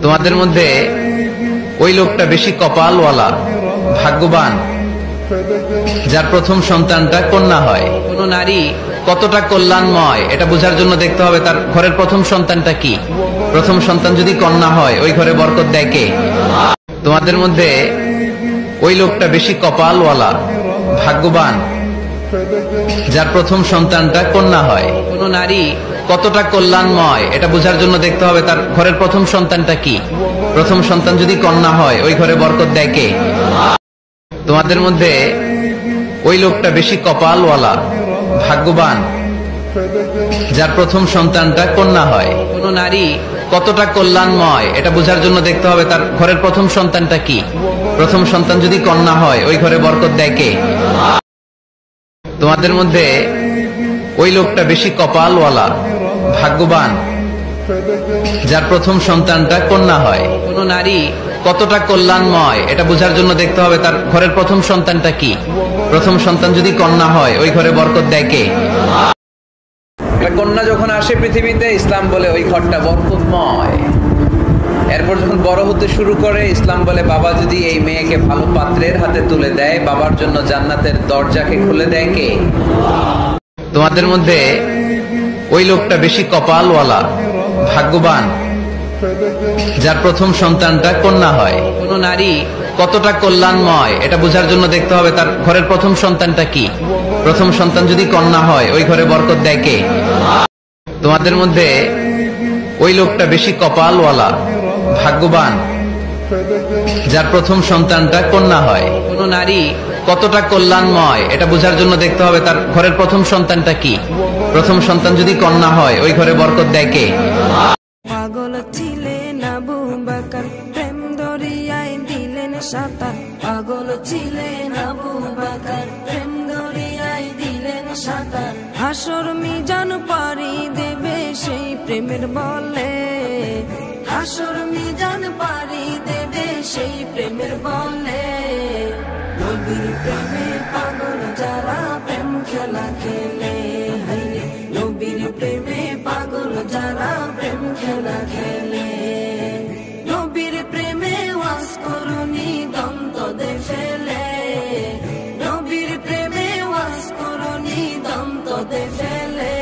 তোমাদের মধ্যে ওই লোকটা বেশি কপালওয়ালা, ভাগ্যবান, যার প্রথম সন্তানটা কন্যা হয়। কোন নারী কতটা কল্যাণময় এটা বোঝার জন্য দেখতে হবে তার ঘরের প্রথম সন্তানটা কি। প্রথম সন্তান যদি কন্যা হয়, ওই ঘরে বরকত দেয় কে? তোমাদের মধ্যে ওই লোকটা বেশি কপালওয়ালা, ভাগ্যবান, যার প্রথম সন্তানটা কন্যা হয়। কোন নারী কতটা কল্যাণময় এটা বোঝার জন্য দেখতে হবে তার ঘরের প্রথম সন্তানটা কি। প্রথম সন্তান যদি কন্যা হয়, ওই ঘরে বরকত দেয় কে? তোমাদের মধ্যে ওই লোকটা বেশি কপালওয়ালা, ভাগ্যবান, যার প্রথম সন্তানটা কন্যা হয়। কোন নারী কতটা কল্যাণময় এটা বোঝার জন্য দেখতে হবে তার ঘরের প্রথম সন্তানটা কি। প্রথম সন্তান যদি কন্যা হয়, ওই ঘরে বরকত দেয় কে? তোমাদের মধ্যে ওই লোকটা বেশি কপালওয়ালা, ভাগ্যবান, যার প্রথম সন্তানটা কন্যা হয়। কোন নারী কতটা কল্যাণময় এটা বোঝার জন্য দেখতে হবে তার ঘরের প্রথম সন্তানটা কি। প্রথম সন্তান যদি কন্যা হয়, ওই ঘরে বরকত দেয় কে? কন্যা যখন আসে পৃথিবীতে, ইসলাম বলে ওই ঘরটা বরকতময়। এরপর যখন বড় হতে শুরু করে, ইসলাম বলে বাবা যদি এই মেয়েকে ভালো পাত্রের হাতে তুলে দেয়, বাবার জন্য জান্নাতের দরজাকে খুলে দেয় কে? তোমাদের মধ্যে ওই লোকটা বেশি কপালওয়ালা, ভাগ্যবান, যার প্রথম সন্তানটা কন্যা হয়। কোন নারী কতটা কল্যাণময় এটা বোঝার জন্য দেখতে হবে তার ঘরের প্রথম সন্তানটা কি। প্রথম সন্তান যদি কন্যা হয়, ওই ঘরে বরকত দেয় কে? তোমাদের মধ্যে ওই লোকটা বেশি কপালওয়ালা, ভাগ্যবান, যার প্রথম সন্তানটা কন্যা হয়। কোন নারী কতটা কল্যাণময় এটা বোঝার জন্য দেখতে হবে তার ঘরের প্রথম সন্তানটা কি। প্রথম সন্তান যদি কন্যা হয়, ওই ঘরে বরকত দেয় কে? পাগল ছিলেন আবু বকর, প্রেম দরিয়ায় দিলেন সাঁতার। পাগল ছিলেন আবু বকর, প্রেম দরিয়ায় দিলেন সাঁতার। হাসর মিজান পারি দেবে সেই প্রেমের বলে। হাসর মিজান পারি দেবে সেই প্রেমের বলে। নবীর প্রেমে পাগল যারা প্রেম খেলা খেলে, নবীর প্রেমে পাগল যারা প্রেম খেলা খেলে। নবীর প্রেমে ওয়াজ করুনি দন্ত দে ফেলে। নবীর প্রেমে ওয়াজ করুনি দন্ত দে ফেলে।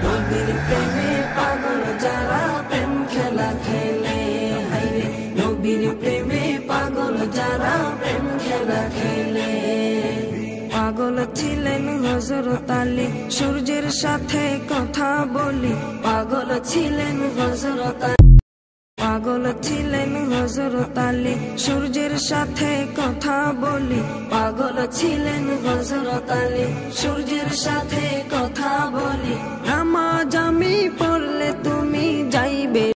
নবীর প্রেমে পাগল যারা প্রেম খেলা খেলে, নবীর প্রেমে পাগল যারা প্রেম খেলা খেলে। পাগল ছিলেন হযরত আলী, সূর্যের সাথে কথা বলি। পাগল ছিলেন হযরত আলী, পাগল ছিলেন হযরত আলী, সূর্যের সাথে কথা বলি। পাগল ছিলেন হযরত আলী, সূর্যের সাথে কথা বলি।